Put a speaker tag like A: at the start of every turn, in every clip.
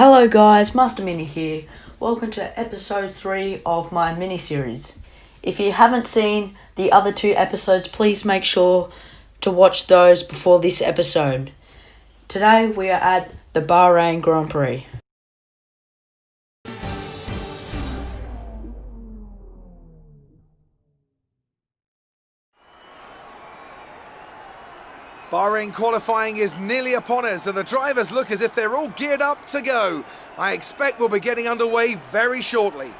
A: Hello guys, Master Mini here. Welcome to episode 3 of my mini-series. If you haven't seen the other 2 episodes, please make sure to watch those before this episode. Today we are at the Bahrain Grand Prix.
B: Bahrain qualifying is nearly upon us and the drivers look as if they're all geared up to go. I expect we'll be getting underway very shortly.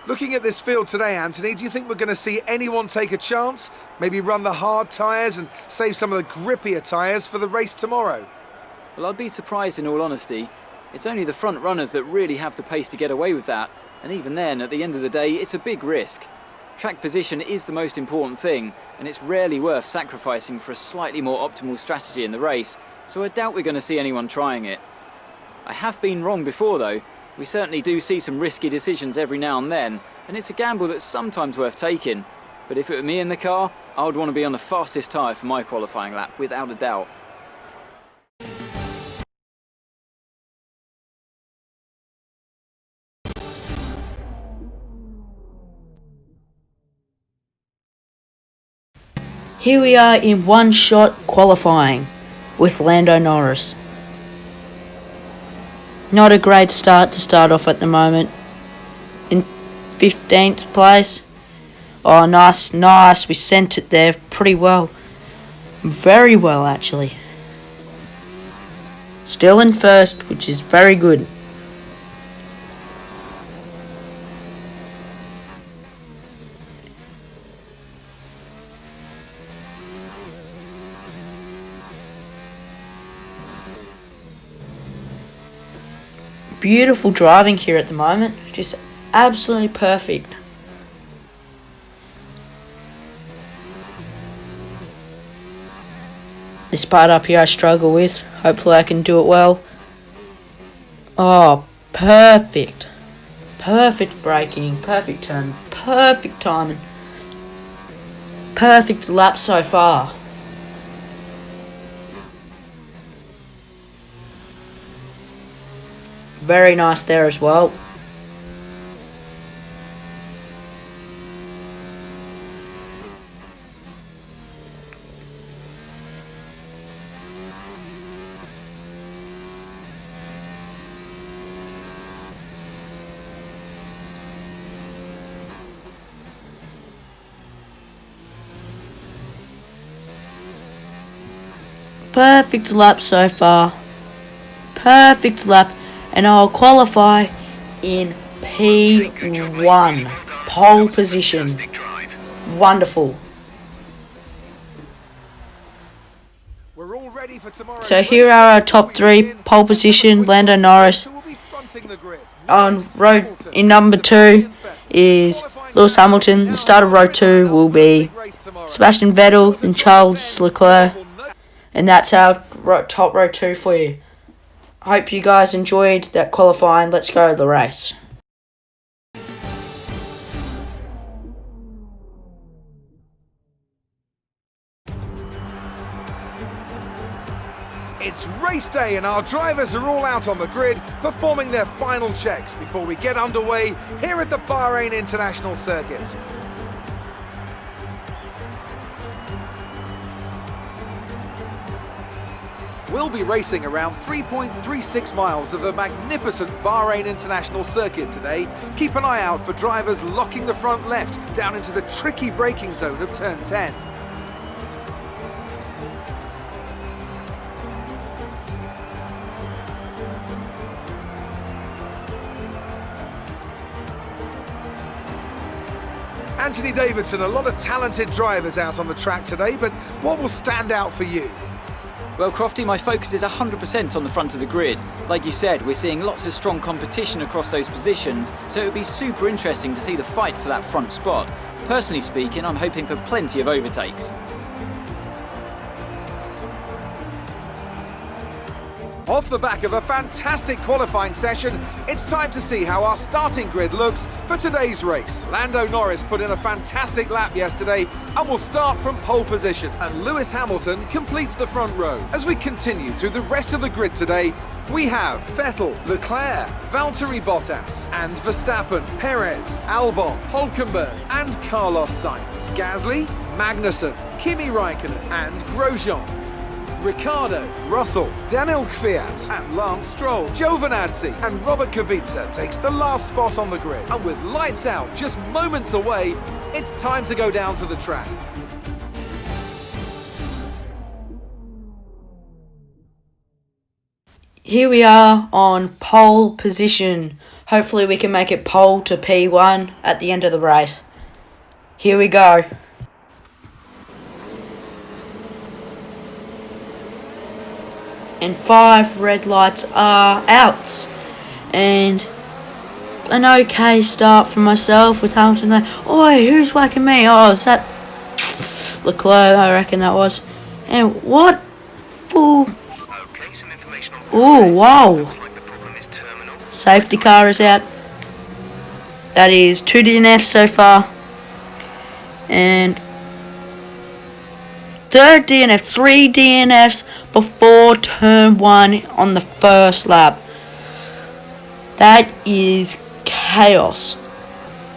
B: Looking at this field today, Anthony, do you think we're going to see anyone take a chance? Maybe run the hard tyres and save some of the grippier tyres for the race tomorrow?
C: Well, I'd be surprised in all honesty. It's only the front runners that really have the pace to get away with that. And even then, at the end of the day, it's a big risk. Track position is the most important thing, and it's rarely worth sacrificing for a slightly more optimal strategy in the race, so I doubt we're going to see anyone trying it. I have been wrong before though. We certainly do see some risky decisions every now and then, and it's a gamble that's sometimes worth taking. But if it were me in the car, I would want to be on the fastest tyre for my qualifying lap, without a doubt.
A: Here we are in one-shot qualifying with Lando Norris. Not a great start to start off at the moment. In 15th place. Oh, nice. We sent it there pretty well. Very well, actually. Still in first, which is very good. Beautiful driving here at the moment, just absolutely perfect. This part up here I struggle with, hopefully I can do it well. Oh, perfect. Perfect braking, perfect turn, perfect timing. Perfect lap so far. Very nice there as well. Perfect lap so far. Perfect lap. And I'll qualify in P1, pole position. Wonderful.
B: We're all ready for tomorrow's
A: So here are our top 3, pole position, Lando Norris. On row in number 2 is Lewis Hamilton. The start of row 2 will be Sebastian Vettel, then Charles Leclerc. And that's our top row 2 for you. I hope you guys enjoyed that qualifying. Let's go to the race.
B: It's race day and our drivers are all out on the grid performing their final checks before we get underway here at the Bahrain International Circuit. We'll be racing around 3.36 miles of the magnificent Bahrain International Circuit today. Keep an eye out for drivers locking the front left down into the tricky braking zone of turn 10. Anthony Davidson, a lot of talented drivers out on the track today, but what will stand out for you?
C: Well, Crofty, my focus is 100% on the front of the grid. Like you said, we're seeing lots of strong competition across those positions, so it would be super interesting to see the fight for that front spot. Personally speaking, I'm hoping for plenty of overtakes.
B: Off the back of a fantastic qualifying session, it's time to see how our starting grid looks for today's race. Lando Norris put in a fantastic lap yesterday and will start from pole position, and Lewis Hamilton completes the front row. As we continue through the rest of the grid today, we have Vettel, Leclerc, Valtteri Bottas and Verstappen, Perez, Albon, Hülkenberg and Carlos Sainz, Gasly, Magnussen, Kimi Raikkonen and Grosjean, Ricciardo, Russell, Daniel Kvyat and Lance Stroll, Giovinazzi and Robert Kubica takes the last spot on the grid. And with lights out just moments away, it's time to go down to the track.
A: Here we are on pole position. Hopefully we can make it pole to P1 at the end of the race. Here we go. And 5 red lights are out. And an okay start for myself with Hamilton there. Oi, who's whacking me? Oh, is that Leclerc? I reckon that was. And what full... Oh, wow. Safety car is out. That is 2 DNFs so far. And 3rd DNF, 3 DNFs before turn 1 on the first lap. That is chaos.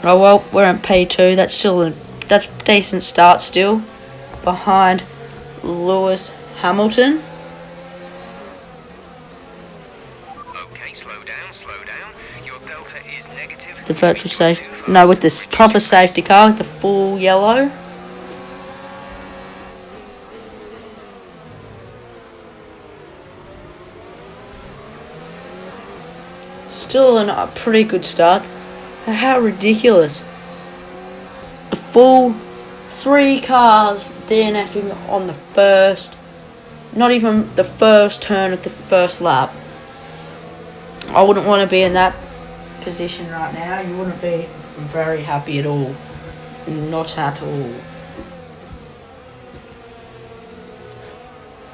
A: Oh well, we're in P2. That's a decent start still. Behind Lewis Hamilton.
D: Okay, slow down. Your delta is negative.
A: The virtual safety. No, with this proper safety car, with the full yellow. Still a pretty good start. How ridiculous. A full 3 cars DNFing on the first, not even the first turn of the first lap. I wouldn't want to be in that position right now. You wouldn't be very happy at all. Not at all.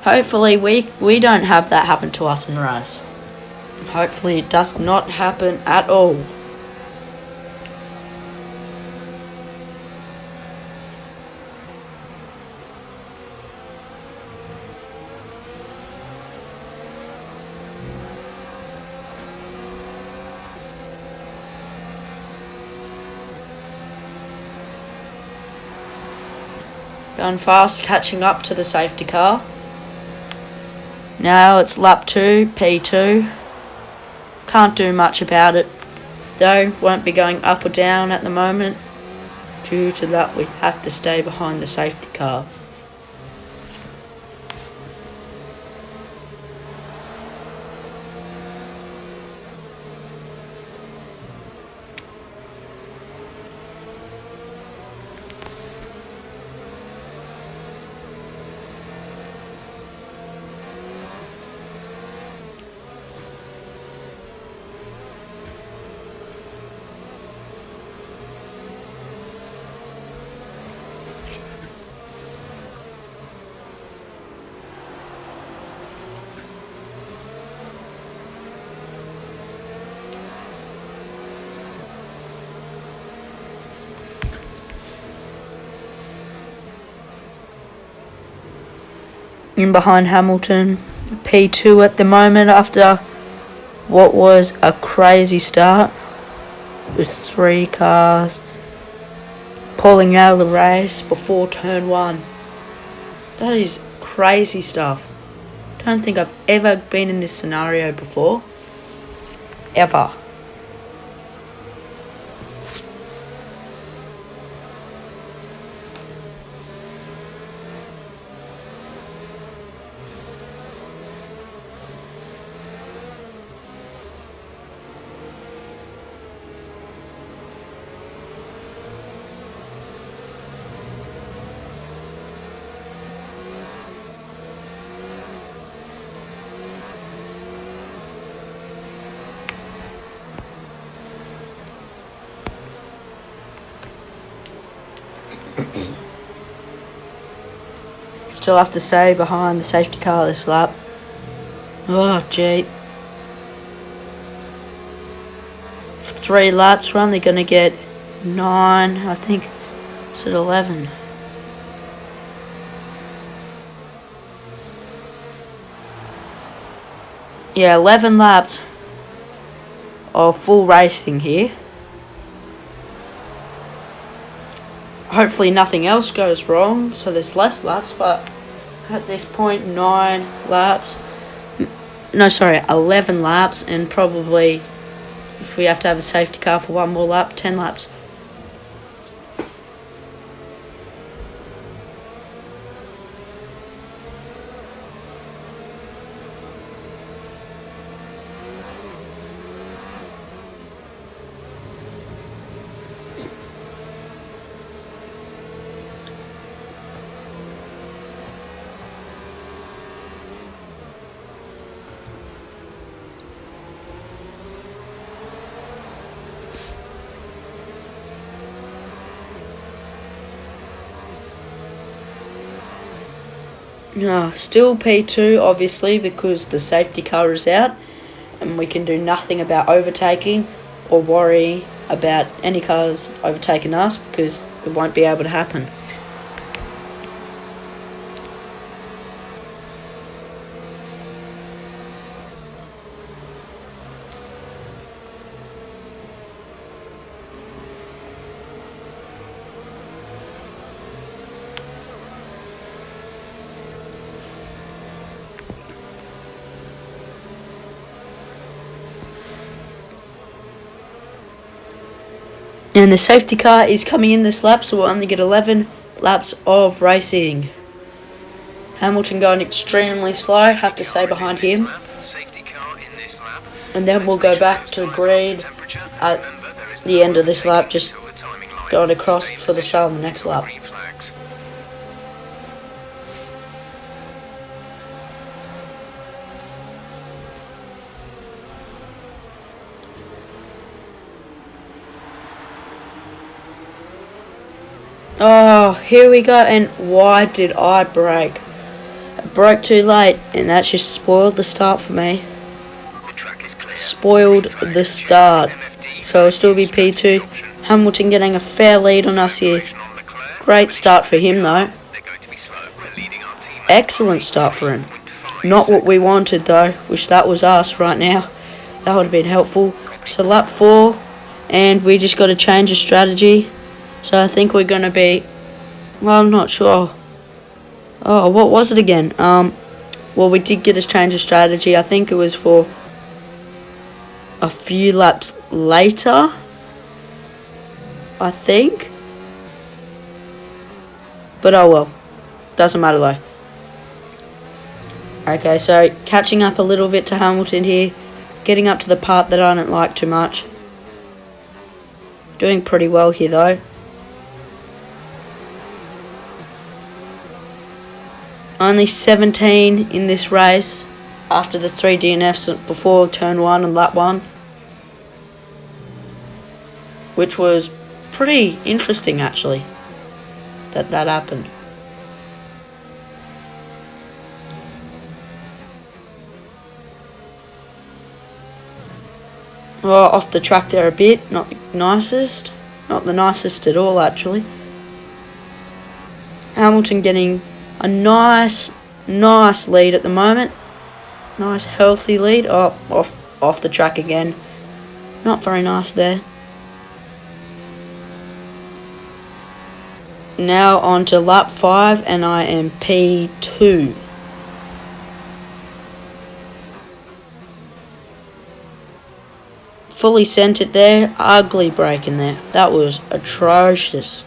A: Hopefully we don't have that happen to us in the race. Hopefully it does not happen at all. Going fast, catching up to the safety car. Now it's lap 2, P2. Can't do much about it, though. Won't be going up or down at the moment. Due to that, we have to stay behind the safety car. In behind Hamilton, P2 at the moment after what was a crazy start with 3 cars pulling out of the race before turn 1. That is crazy stuff. Don't think I've ever been in this scenario before. Ever. Still have to stay behind the safety car this lap. Oh, gee. 3 laps, we're only going to get 9, I think. Is it 11? Yeah, 11 laps of full racing here. Hopefully nothing else goes wrong, so there's less laps, but at this point, 9 laps. No, sorry, 11 laps, and probably if we have to have a safety car for one more lap, 10 laps. Still P2, obviously, because the safety car is out, and we can do nothing about overtaking or worry about any cars overtaking us because it won't be able to happen. And the safety car is coming in this lap, so we'll only get 11 laps of racing. Hamilton going extremely slow, have to stay behind him. And then we'll go back to green at the end of this lap, just going across for the start of the next lap. Oh, here we go, and why did I brake? I broke too late, and that just spoiled the start for me. Spoiled the start. So it'll still be P2. Hamilton getting a fair lead on us here. Great start for him though. Excellent start for him. Not what we wanted though. Wish that was us right now. That would have been helpful. So lap 4, and we just got to change a strategy. So I think we're going to be, well, I'm not sure. Oh, what was it again? Well, we did get a change of strategy. I think it was for a few laps later, I think. But oh well, doesn't matter though. Okay, so catching up a little bit to Hamilton here. Getting up to the part that I don't like too much. Doing pretty well here though. Only 17 in this race after the 3 DNFs before turn 1 and lap 1. Which was pretty interesting actually, that happened. Well, off the track there a bit, not the nicest. Not the nicest at all actually. Hamilton getting a nice lead at the moment. Nice healthy lead. Oh, off the track again. Not very nice there. Now on to lap 5, and I am P2. Fully sent it there. Ugly break in there. That was atrocious.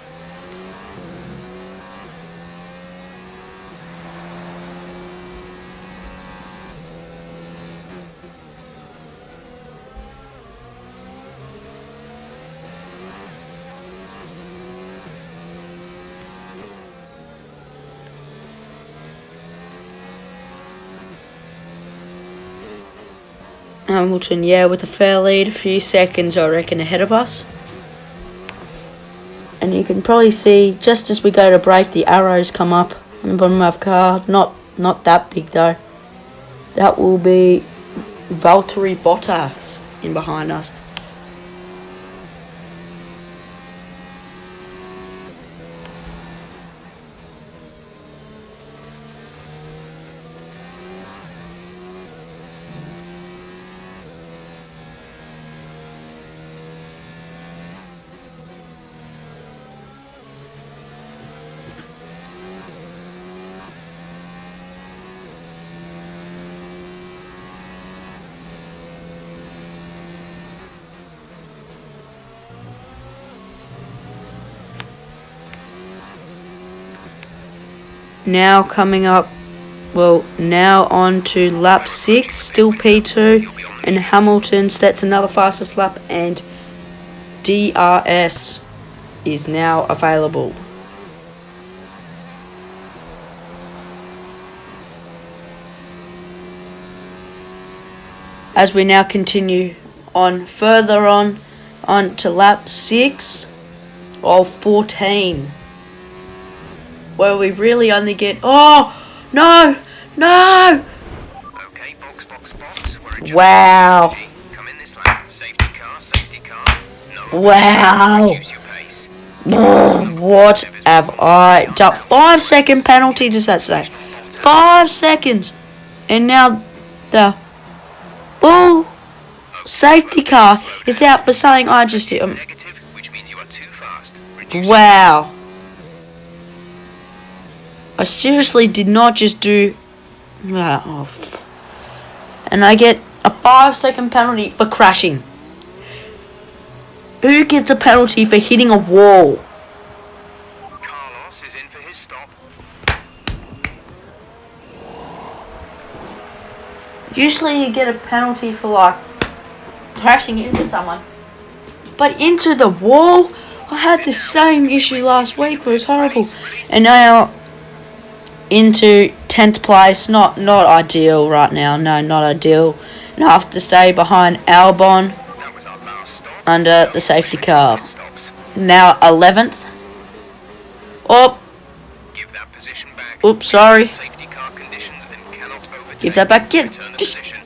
A: Hamilton, yeah, with a fair lead, a few seconds I reckon ahead of us. And you can probably see, just as we go to brake, the arrows come up on the bottom of our car. Not that big though. That will be Valtteri Bottas in behind us. Now coming up, now on to lap 6, still P2, and Hamilton sets another fastest lap, and DRS is now available. As we now continue on further on to lap 6 of 14. Where we really only get... Oh! No! No!
D: Okay, box. We're adjusting
A: Wow.
D: strategy. Come in this lap. Safety car. No.
A: Wow.
D: Reduce your pace.
A: What have I done? 5-second penalty does that say? 5 seconds. And now the bull safety car is out for saying I just hit him.
D: Negative, which means you are too fast. Reduce
A: Wow. I seriously did not just do... And I get a 5-second penalty for crashing. Who gets a penalty for hitting a wall?
D: Carlos is in for his stop.
A: Usually you get a penalty for like crashing into someone. But into the wall? I had the same issue last week. It was horrible. And now into 10th place. Not ideal right now. No, not ideal. And I have to stay behind Albon
D: That was our last stop.
A: under the safety car.
D: Stops.
A: Now 11th. Oh,
D: Give that position back.
A: oops, sorry.
D: Safety car conditions and cannot overtake.
A: Give that back. Get
D: Return the
A: just
D: position.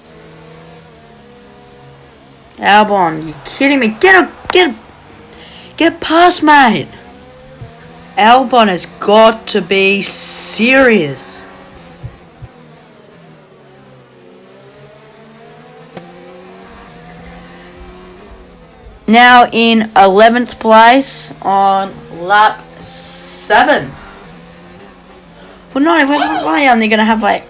A: Albon, you kidding me? Get past, mate. Albon has got to be serious. Now in 11th place on lap 7. We're only going to have like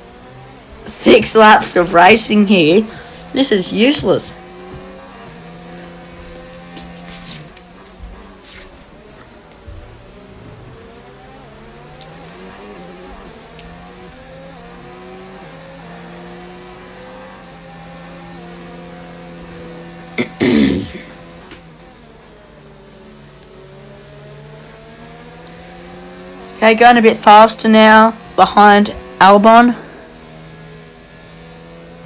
A: 6 laps of racing here. This is useless. Okay, going a bit faster now behind Albon.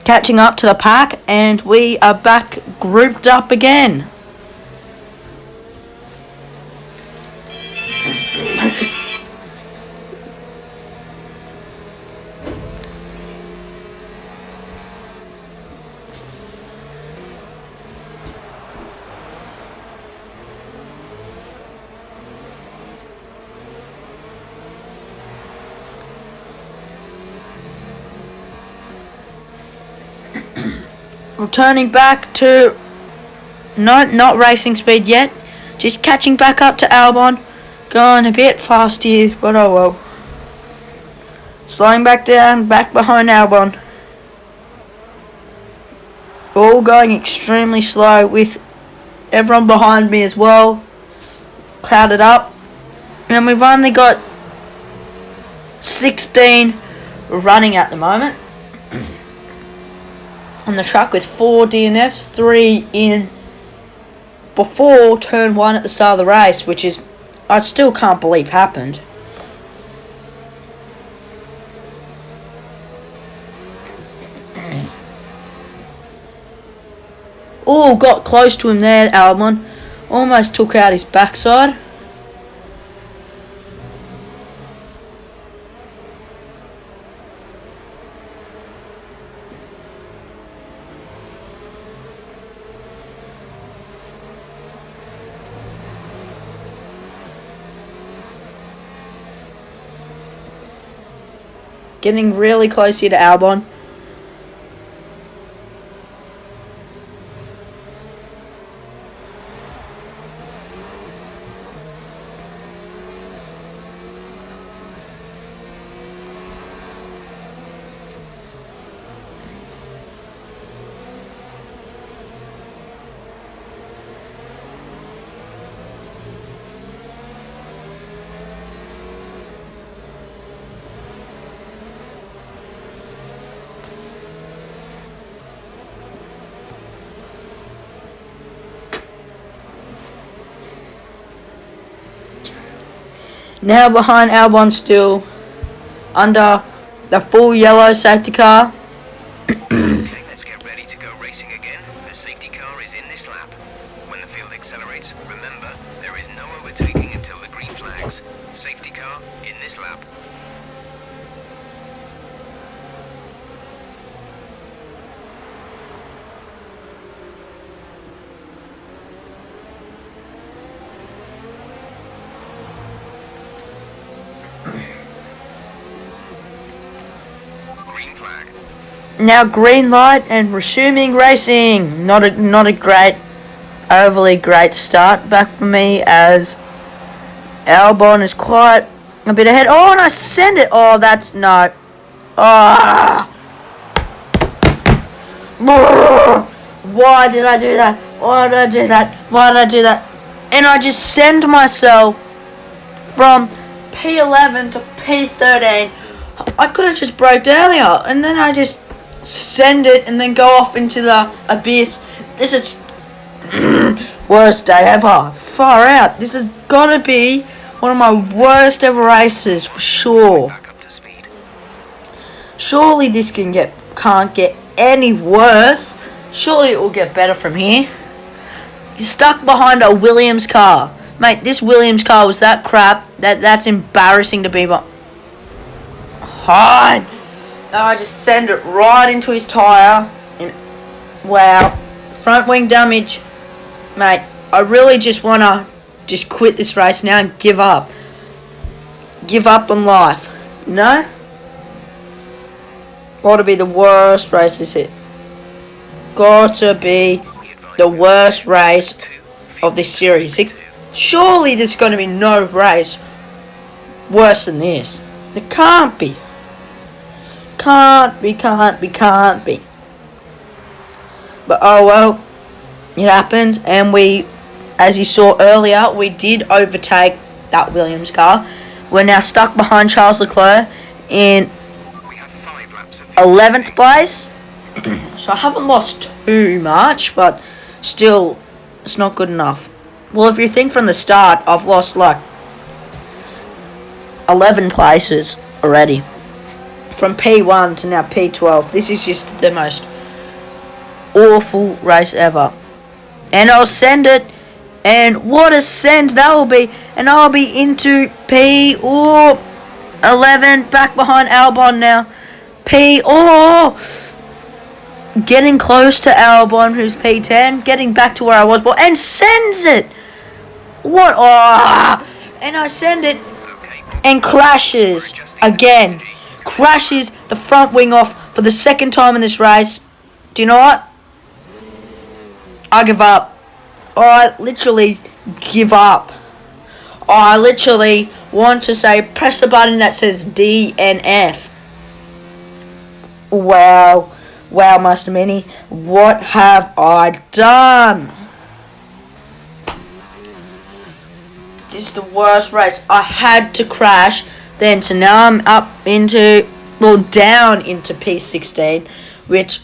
A: Catching up to the pack, and we are back grouped up again. Returning back to... No, not racing speed yet. Just catching back up to Albon. Going a bit fast here, but oh well. Slowing back down, back behind Albon. All going extremely slow with everyone behind me as well. Crowded up. And we've only got 16 running at the moment. On the track with 4 DNFs, 3 in before turn 1 at the start of the race, which is, I still can't believe happened. Oh, got close to him there, Albon. Almost took out his backside. Getting really close here to Albon. Now behind Albon still, under the full yellow safety car.
D: Okay, let's get ready to go racing again. The safety car is in this lap. When the field accelerates, remember, there is no overtaking until the green flags. Safety car in this lap. Green flag.
A: Now green light and resuming racing. Not a great, overly great start back for me, as Albon is quite a bit ahead. Oh, and I send it. Oh, that's no. Ah. Why did I do that? Why did I do that? Why did I do that? And I just send myself from P11 to P13. I could have just braked earlier, and then I just send it and then go off into the abyss. This is worst day ever. Far out. This has got to be one of my worst ever races for sure.
D: Back up to speed.
A: Surely this can't get any worse. Surely it will get better from here. You're stuck behind a Williams car. Mate, this Williams car was that crap. That's embarrassing to be behind. I just send it right into his tyre. And wow. Front wing damage. Mate, I really just want to just quit this race now and give up. Give up on life. You know? Got to be the worst race this is. Got to be the worst race of this series. Surely there's going to be no race worse than this. There can't be. Can't be. But oh well, it happens, and we, as you saw earlier, we did overtake that Williams car. We're now stuck behind Charles Leclerc in 11th place. So I haven't lost too much, but still, it's not good enough. Well, if you think from the start, I've lost like 11 places already. From P1 to now P12. This is just the most awful race ever. And I'll send it. And what a send that will be. And I'll be into P11. Back behind Albon now. Getting close to Albon, who's P10. Getting back to where I was. And sends it. What? Oh. And I send it. And crashes again. Crashes the front wing off for the second time in this race. Do you know what? I give up. I literally give up. I literally want to say press the button that says DNF. Wow, Master Mini, what have I done? This is the worst race. I had to crash. Then, so now I'm down into P16, which,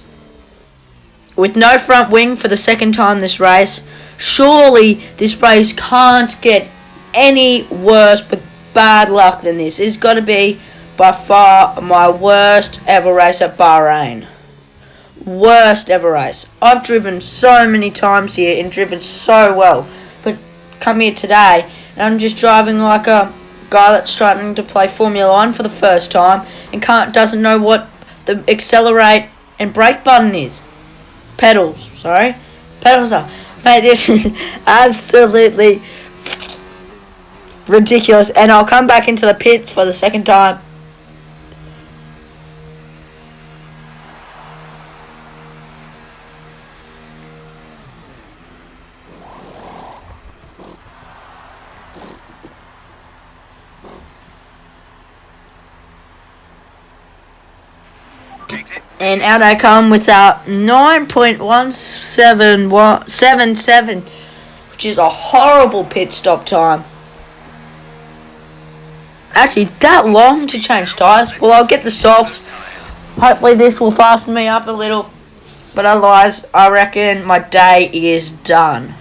A: with no front wing for the second time this race, surely this race can't get any worse with bad luck than this. It's got to be by far my worst ever race at Bahrain. Worst ever race. I've driven so many times here and driven so well, but come here today and I'm just driving like a guy that's starting to play Formula 1 for the first time and doesn't know what the accelerate and brake button is. Pedals are. Mate, this is absolutely ridiculous. And I'll come back into the pits for the second time. And out I come with our 9.1777, which is a horrible pit stop time. Actually, that long to change tyres. Well, I'll get the softs. Hopefully this will fasten me up a little. But otherwise, I reckon my day is done.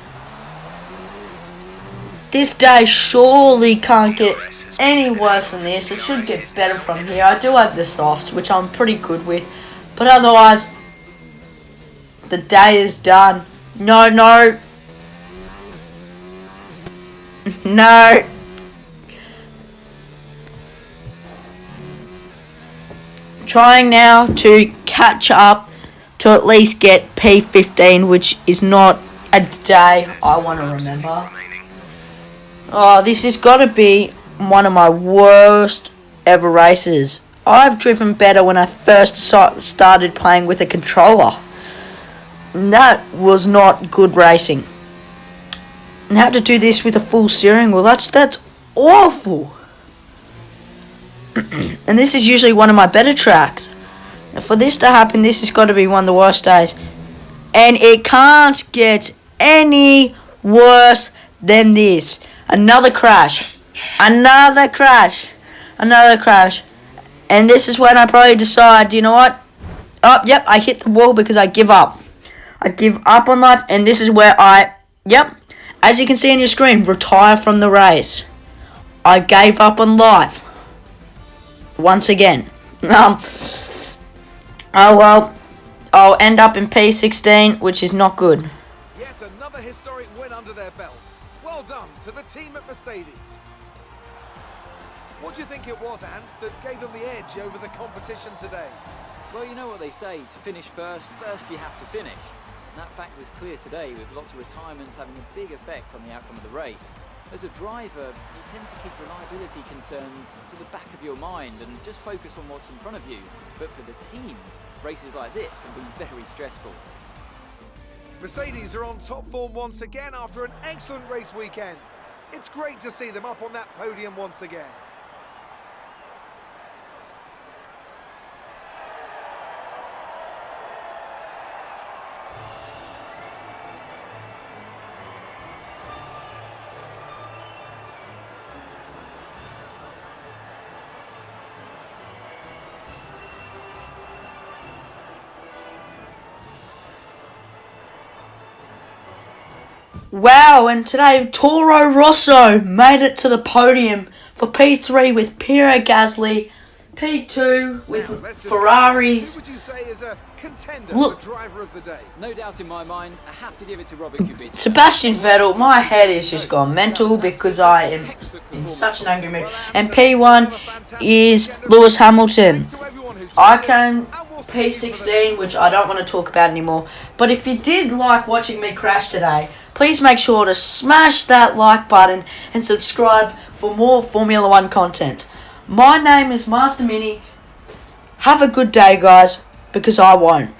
A: This day surely can't get any worse than this. It should get better from here. I do have the softs, which I'm pretty good with. But otherwise, the day is done. No. No. Trying now to catch up to at least get P15, which is not a day I want to remember. Oh, this has got to be one of my worst ever races. I've driven better when I first started playing with a controller. And that was not good racing. And how to do this with a full steering wheel, that's awful. And this is usually one of my better tracks. And for this to happen, this has got to be one of the worst days. And it can't get any worse than this. Another crash. Another crash. Another crash. And this is when I probably decide, you know what? Oh, yep, I hit the wall because I give up. I give up on life, and this is where as you can see on your screen, retire from the race. I gave up on life. Once again. Oh well, I'll end up in P16, which is not good.
B: Yes, another historic win under their belts. Well done to the team at Mercedes. What do you think it was, Ant, that gave them the edge over the competition today?
C: Well, you know what they say, to finish first you have to finish. And that fact was clear today, with lots of retirements having a big effect on the outcome of the race. As a driver, you tend to keep reliability concerns to the back of your mind and just focus on what's in front of you. But for the teams, races like this can be very stressful.
B: Mercedes are on top form once again after an excellent race weekend. It's great to see them up on that podium once again.
A: Wow, and today Toro Rosso made it to the podium for P3 with Pierre Gasly, P2 with Ferraris.
B: Who would you say is a contender
A: Look,
B: for driver of the day?
C: No doubt in my mind, I have to give it to Robert Kubica.
A: Sebastian Vettel, my head is just gone mental because I am in such an angry mood. And P1 is Lewis Hamilton. I came P16, which I don't want to talk about anymore. But if you did like watching me crash today, please make sure to smash that like button and subscribe for more Formula 1 content. My name is Master Mini. Have a good day, guys, because I won't.